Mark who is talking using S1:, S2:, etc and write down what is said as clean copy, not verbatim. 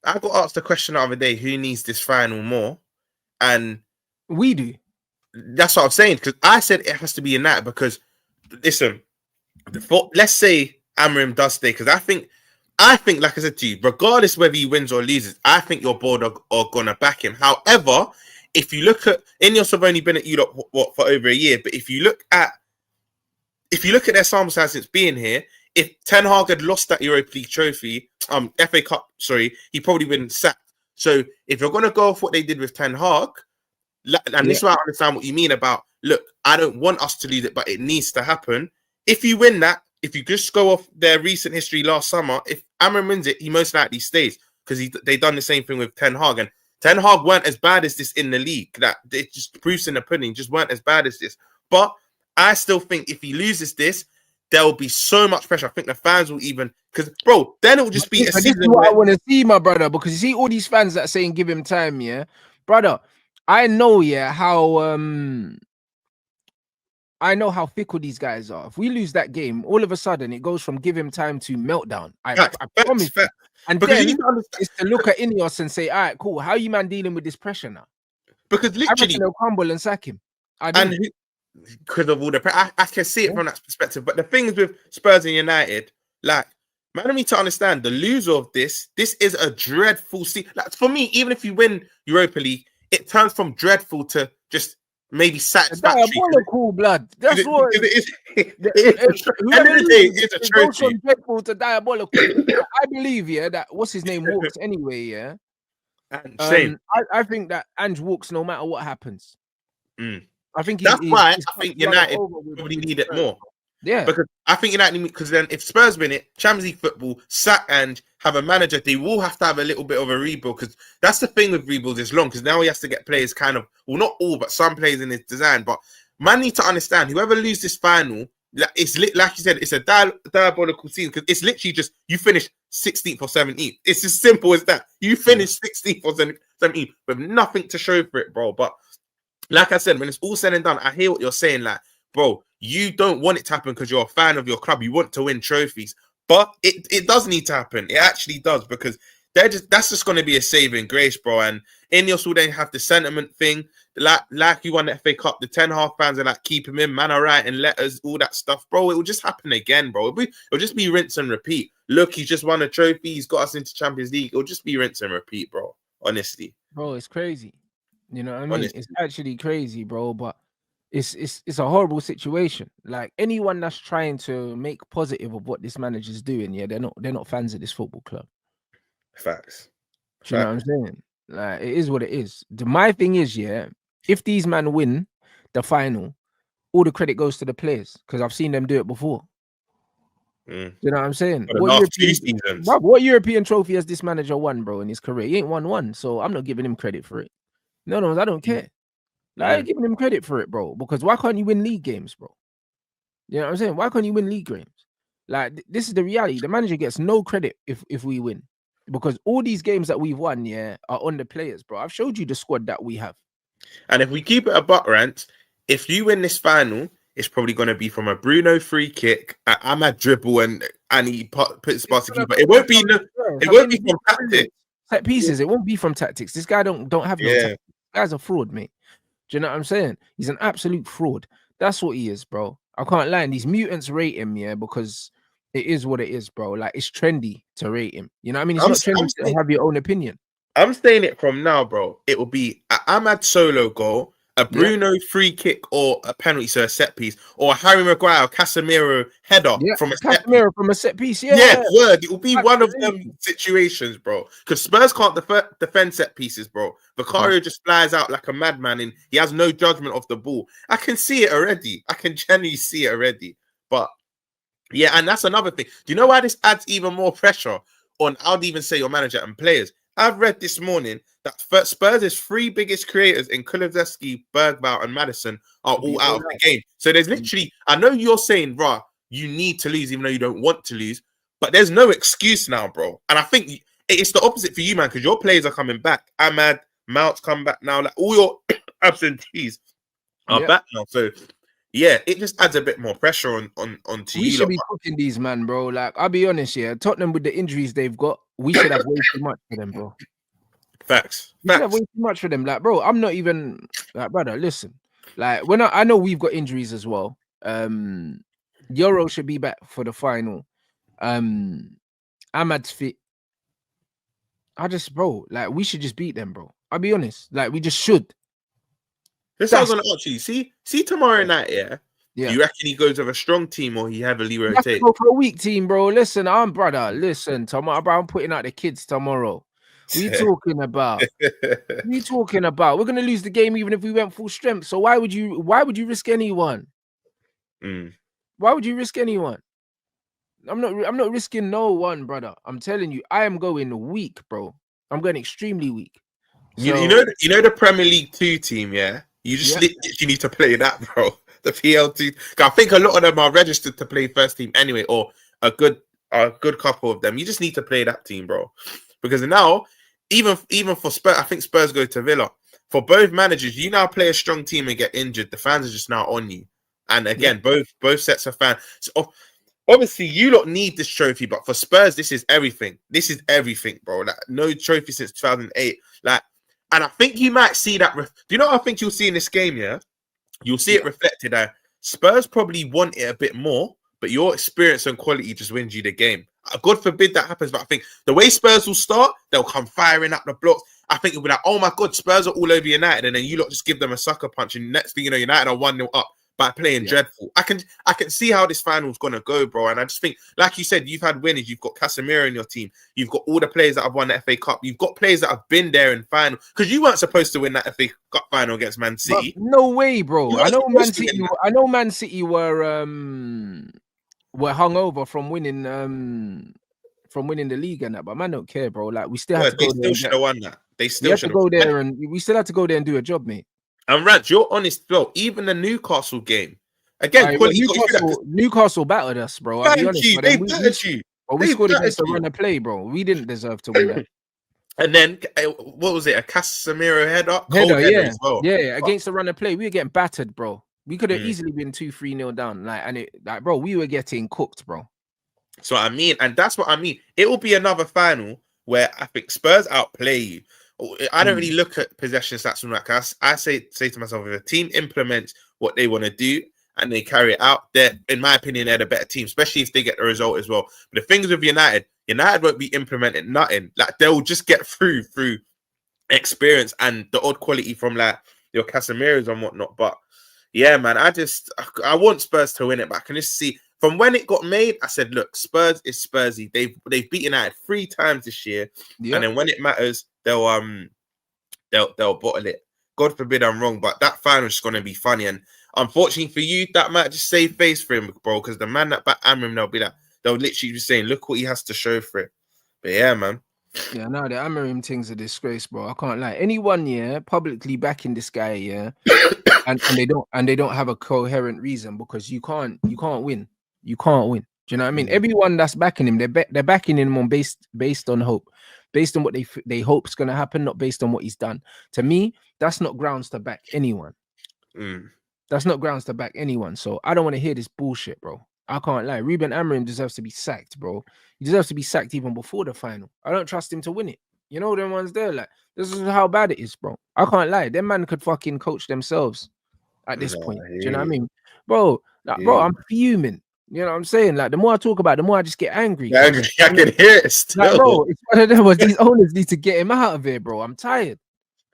S1: I got asked the question the other day: who needs this final more? And
S2: we do.
S1: That's what I'm saying, because I said it has to be United because, listen, let's say Amorim does stay, because I think, like I said to you, regardless whether he wins or loses, I think your board are going to back him. However, if you look at, Ineos have only been at you for over a year, but if you look at their sample size since being here, if Ten Hag had lost that Europa League trophy, FA Cup, sorry, he probably been sacked. So if you're going to go off what they did with Ten Hag, and this is why I understand what you mean about, look, I don't want us to lose it, but it needs to happen. If you win that, if you just go off their recent history last summer, if Amram wins it, he most likely stays, because they done the same thing with Ten Hag. And Ten Hag weren't as bad as this in the league. That it just proofs in the pudding, just weren't as bad as this. But I still think if he loses this, there will be so much pressure. I think the fans will even, because, bro, then it will just be a season.
S2: This is what I want to see, my brother, because you see all these fans that are saying give him time, yeah, brother. I know, how fickle these guys are. If we lose that game, all of a sudden it goes from give him time to meltdown. I promise. And because then it's to look at Ineos and say, all right, cool. How are you man dealing with this pressure now?
S1: Because literally
S2: they'll crumble and sack him.
S1: Because of all the pressure, I can see it from that perspective. But the things with Spurs and United, like, man, I need to understand the loser of this is a dreadful season. Like, for me, even if you win Europa League, it turns from dreadful to just maybe satisfactory.
S2: Diabolical, blood. That's what it is.
S1: It's a trophy.
S2: Goes from dreadful to diabolical. I believe, that what's his name walks anyway,
S1: Same.
S2: I think that Ange walks no matter what happens.
S1: I think that's why I think United probably need it more.
S2: Yeah,
S1: because I think United, because then if Spurs win it, Champions League football, sack and have a manager, they will have to have a little bit of a rebuild, because that's the thing with rebuilds is long, because now he has to get players kind of, well, not all, but some players in his design. But man need to understand, whoever loses this final, it's like you said, it's a diabolical season, because it's literally just you finish 16th or 17th. It's as simple as that. You finish 16th or 17th with nothing to show for it, bro. But like I said, when it's all said and done, I hear what you're saying, like, bro, you don't want it to happen because you're a fan of your club. You want to win trophies. But it does need to happen. It actually does, because that's just going to be a saving grace, bro. And Ineos will then have the sentiment thing. Like you won the FA Cup, the Ten Hag fans are like, keep him in, man, all right, and letters, all that stuff, bro. It will just happen again, bro. It'll just be rinse and repeat. Look, he's just won a trophy. He's got us into Champions League. It'll just be rinse and repeat, bro. Honestly.
S2: Bro, it's crazy. You know what I mean?
S1: Honestly.
S2: It's actually crazy, bro. But it's a horrible situation. Like, anyone that's trying to make positive of what this manager's doing, they're not fans of this football club.
S1: Facts.
S2: Do you know what I'm saying? Like, it is what it is. My thing is, if these men win the final, all the credit goes to the players, because I've seen them do it before. You know what I'm saying? What European trophy has this manager won, bro, in his career? He ain't won one, so I'm not giving him credit for it. No, I don't care. Like, I ain't giving him credit for it, bro, because why can't you win league games, bro? You know what I'm saying? Why can't you win league games? Like, this is the reality. The manager gets no credit if we win, because all these games that we've won, are on the players, bro. I've showed you the squad that we have.
S1: And if we keep it a buck, Rants, if you win this final, it's probably going to be from a Bruno free kick, Ahmad dribble, and he puts past the keeper. It won't be from tactics.
S2: Set pieces. It won't be from tactics. This guy don't have no tactics. This guy's a fraud, mate. Do you know what I'm saying? He's an absolute fraud. That's what he is, bro. I can't lie. And these mutants rate him, because it is what it is, bro. Like, it's trendy to rate him. You know what I mean? It's not trendy to have your own opinion.
S1: I'm saying it from now, bro. It will be an Ahmad solo goal, a Bruno free kick or a penalty, so a set piece, or a Harry Maguire or Casemiro header from a set piece.
S2: From a set piece,
S1: It will be one of them situations, bro. Because Spurs can't defend set pieces, bro. Vicario just flies out like a madman, and he has no judgment of the ball. I can see it already. I can genuinely see it already. But and that's another thing. Do you know why this adds even more pressure on, I would even say, your manager and players? I've read this morning that Spurs' three biggest creators in Kulusevski, Bergvall, and Maddison are all out of the game. So there's literally, I know you're saying, bro, you need to lose even though you don't want to lose, but there's no excuse now, bro. And I think it's the opposite for you, man, because your players are coming back. Ahmad, Mount's come back now. Like, all your absentees are back now. So yeah, it just adds a bit more pressure onto
S2: We
S1: you
S2: should
S1: lot.
S2: be cooking these, man, bro. Like, I'll be honest, yeah. Tottenham with the injuries they've got, we should have way too much for them, bro.
S1: Facts.
S2: We should have way too much for them. Like, bro, I'm not even like, brother. Listen, like, when I know we've got injuries as well. Euro should be back for the final. Ahmad's fit. Bro, like, we should just beat them, bro. I'll be honest. Like, we just should.
S1: This I was gonna ask you. See tomorrow night, yeah.
S2: Yeah.
S1: Do you reckon he goes with a strong team or he heavily
S2: You have to
S1: rotates?
S2: go for a weak team, bro. Listen, listen, tomorrow, bro, I'm putting out the kids tomorrow. What are you talking about? What are you talking about? We're gonna lose the game even if we went full strength. So why would you risk anyone? Why would you risk anyone? I'm not risking no one, brother. I'm telling you, I am going weak, bro. I'm going extremely weak.
S1: So, you know the Premier League 2 team, yeah? You just literally need to play that, bro. The PL2. I think a lot of them are registered to play first team anyway, or a good couple of them. You just need to play that team, bro. Because now, even for Spurs, I think Spurs go to Villa. For both managers, you now play a strong team and get injured. The fans are just now on you. And again, both sets of fans. So, obviously, you lot need this trophy, but for Spurs, this is everything. This is everything, bro. Like, no trophy since 2008. Like, and I think you might see that. Do you know what I think you'll see in this game? Yeah, you'll see it reflected that Spurs probably want it a bit more, but your experience and quality just wins you the game. God forbid that happens, but I think the way Spurs will start, they'll come firing up the blocks. I think it'll be like, oh my God, Spurs are all over United, and then you lot just give them a sucker punch, and next thing you know, United are 1-0 up by playing dreadful. I can see how this final's gonna go, bro. And I just think, like you said, you've had winners. You've got Casemiro in your team. You've got all the players that have won the FA Cup. You've got players that have been there in final, because you weren't supposed to win that FA Cup final against Man City.
S2: But no way, bro. I know Man City were hungover from winning the league and that, but man don't care, bro. Like, we still have to go there.
S1: They still should have won that. They still should
S2: have to go there, and we still have to go there and do a job, mate.
S1: And Rants, you're honest, bro. Even the Newcastle game, again,
S2: Newcastle battered us, bro. I'll be honest.
S1: They battered you.
S2: But we scored against the run of play, bro. We didn't deserve to win that.
S1: And then, what was it? A Casemiro header as well.
S2: Yeah, against the run of play, we were getting battered, bro. We could have easily been 2-3-0 down. Bro, we were getting cooked, bro.
S1: So I mean, and that's what I mean. It will be another final where I think Spurs outplay you. I don't really look at possession stats from that. I say to myself, if a team implements what they want to do and they carry it out, in my opinion, they're the better team, especially if they get the result as well. But the things with United won't be implementing nothing. Like, they'll just get through experience and the odd quality from like your Casemiros and whatnot. But yeah, man, I want Spurs to win it, but I can just see from when it got made, I said, look, Spurs is Spursy. They've beaten United 3 times this year, and then when it matters, they'll bottle it. God forbid I'm wrong, but that final is going to be funny. And unfortunately for you, that might just save face for him, bro. Because the man that back Amram, they'll literally be saying, look what he has to show for it. But yeah, man.
S2: Yeah, no, the Amarim thing's a disgrace, bro. I can't lie. Anyone, publicly backing this guy, and they don't have a coherent reason, because you can't win. You can't win. Do you know what I mean? Everyone that's backing him, they're backing him on based on hope, based on what they hope's gonna happen, not based on what he's done. To me, that's not grounds to back anyone. That's not grounds to back anyone. So I don't want to hear this bullshit, bro. I can't lie. Ruben Amorim deserves to be sacked, bro. He deserves to be sacked even before the final. I don't trust him to win it. You know them ones there, like, this is how bad it is, bro. I can't lie. Them man could fucking coach themselves at this point. Do you know what I mean? Bro, bro, I'm fuming. You know what I'm saying? Like, the more I talk about it, the more I just get angry.
S1: I can hear it still.
S2: Like, bro, it's one of them where these owners need to get him out of here, bro. I'm tired.